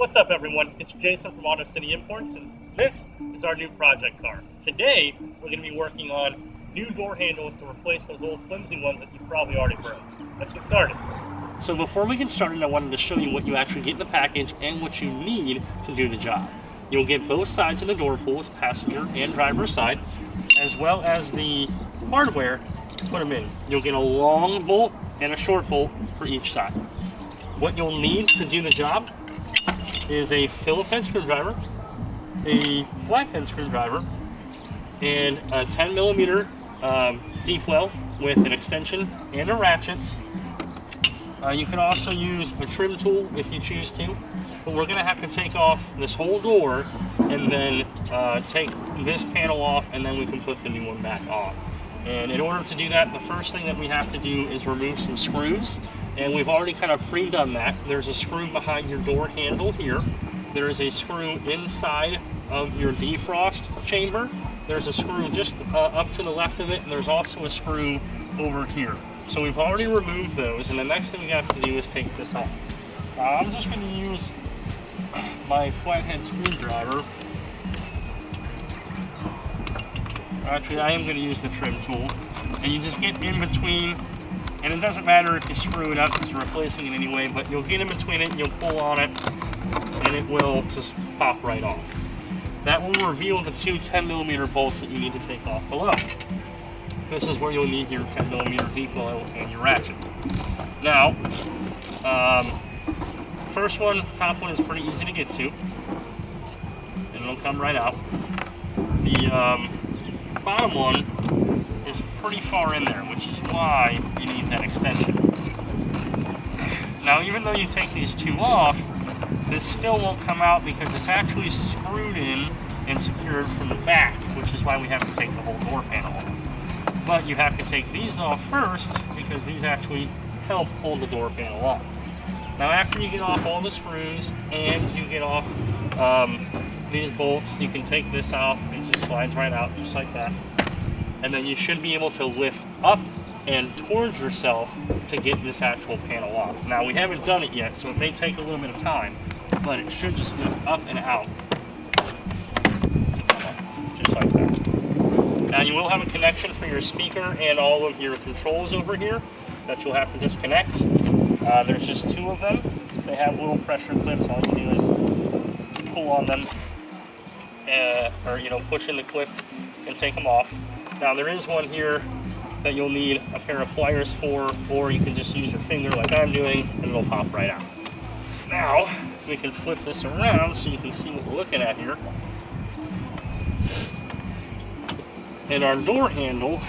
What's up, everyone? It's Jason from Auto City Imports, and this is our new project car. Today, we're going to be working on new door handles to replace those old flimsy ones that you probably already broke. Let's get started. So before we get started, I wanted to show you what you actually get in the package and what you need to do the job. You'll get both sides of the door pulls, passenger and driver's side, as well as the hardware to put them in. You'll get a long bolt and a short bolt for each side. What you'll need to do the job is a Phillips head screwdriver, a flathead screwdriver, and a 10mm deep well with an extension and a ratchet. You can also use a trim tool if you choose to, but we're going to have to take off this whole door and then take this panel off, and then we can put the new one back on. And in order to do that, the first thing that we have to do is remove some screws. And we've already kind of pre-done that. There's a screw behind your door handle here. There is a screw inside of your defrost chamber. There's a screw just up to the left of it, and there's also a screw over here. So we've already removed those, and the next thing we have to do is take this off. I'm just going to use my flathead screwdriver. Actually, I am going to use the trim tool. And you just get in between. And it doesn't matter if you screw it up because you're replacing it anyway, but you'll get in between it, you'll pull on it, and it will just pop right off. That will reveal the two 10mm bolts that you need to take off below. This is where you'll need your 10mm deep well and your ratchet. Now, first one, top one is pretty easy to get to, and it'll come right out. The bottom one is pretty far in there, which is why you need that extension. Now, even though you take these two off, this still won't come out because it's actually screwed in and secured from the back, which is why we have to take the whole door panel off. But you have to take these off first because these actually help hold the door panel off. Now, after you get off all the screws and you get off these bolts, you can take this off. It just slides right out just like that. And then you should be able to lift up and towards yourself to get this actual panel off. Now, we haven't done it yet, so it may take a little bit of time, but it should just lift up and out to come up, just like that. Now, you will have a connection for your speaker and all of your controls over here that you'll have to disconnect. There's just two of them. They have little pressure clips. All you do is pull on them, or push in the clip and take them off. Now, there is one here that you'll need a pair of pliers for, or you can just use your finger like I'm doing, and it'll pop right out. Now, we can flip this around so you can see what we're looking at here. And our door handle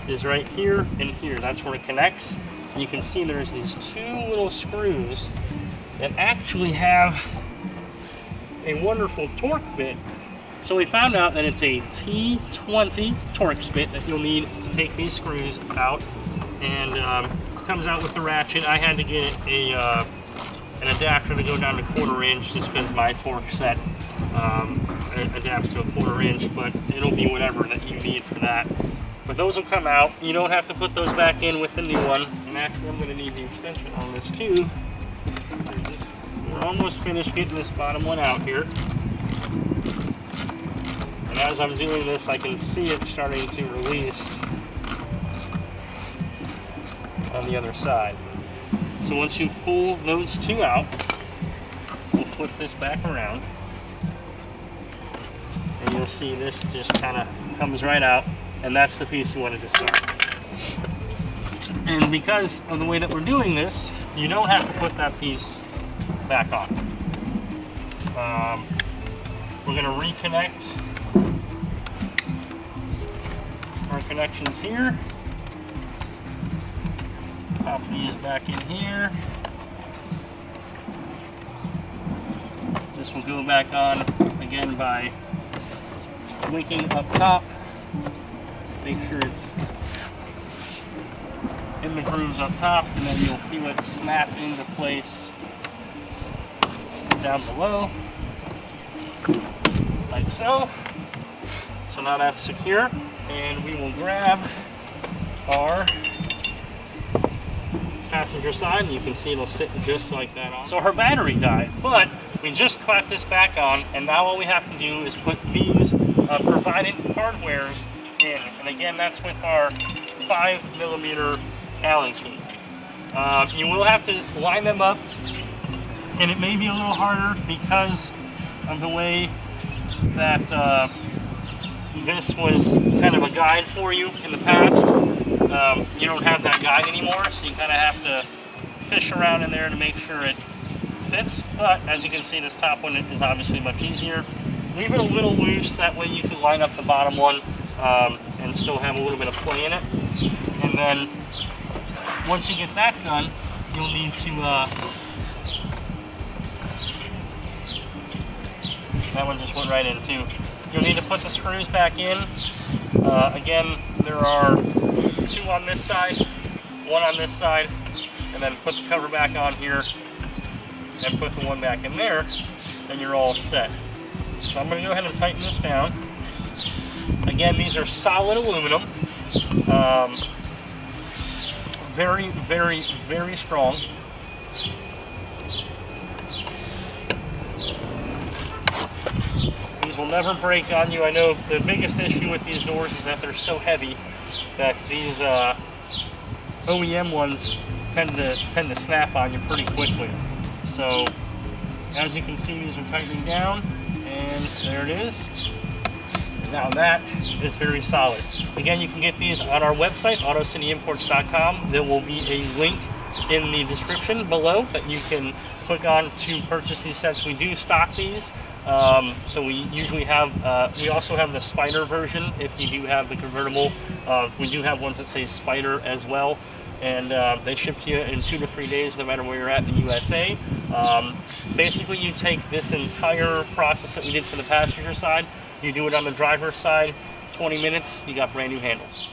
is right here and here. That's where it connects. And you can see there's these two little screws that actually have a wonderful torque bit. So we found out that it's a T20 Torx bit that you'll need to take these screws out, and it comes out with the ratchet. I had to get an adapter to go down to 1/4 inch just because my torque set adapts to a 1/4 inch, but it'll be whatever that you need for that. But those will come out. You don't have to put those back in with the new one. And actually, I'm going to need the extension on this too. We're almost finished getting this bottom one out here. As I'm doing this, I can see it starting to release on the other side. So once you pull those two out, we'll flip this back around, and you'll see this just kind of comes right out, and that's the piece you want to discard. And because of the way that we're doing this, you don't have to put that piece back on. We're going to reconnect our connections here. Pop these back in here. This will go back on again by linking up top. Make sure it's in the grooves up top, and then you'll feel it snap into place down below, like so. So now that's secure. And we will grab our passenger side, and you can see it'll sit just like that on. So her battery died, but we just clapped this back on, and now all we have to do is put these provided hardwares in. And again, that's with our 5mm Allen key. You will have to line them up, and it may be a little harder because of the way that this was kind of a guide for you in the past. You don't have that guide anymore, so you kind of have to fish around in there to make sure it fits. But as you can see, this top one is obviously much easier. Leave it a little loose, that way you can line up the bottom one and still have a little bit of play in it. And then once you get that done, you'll need to that one just went right in too. You'll need to put the screws back in. Again, there are 2 on this side, 1 on this side, and then put the cover back on here and put the one back in there, and you're all set. So I'm going to go ahead and tighten this down. Again, these are solid aluminum. Very, very, very strong. These will never break on you. I know the biggest issue with these doors is that they're so heavy that these OEM ones tend to snap on you pretty quickly. So as you can see, these are tightening down, and there it is. Now that is very solid. Again, you can get these on our website, AutoCityImports.com. There will be a link in the description below that you can click on to purchase these sets. We do stock these. So we usually have, we also have the Spider version if you do have the convertible. We do have ones that say Spider as well. And they ship to you in 2 to 3 days, no matter where you're at in the USA. Basically, you take this entire process that we did for the passenger side, you do it on the driver's side, 20 minutes, you got brand new handles.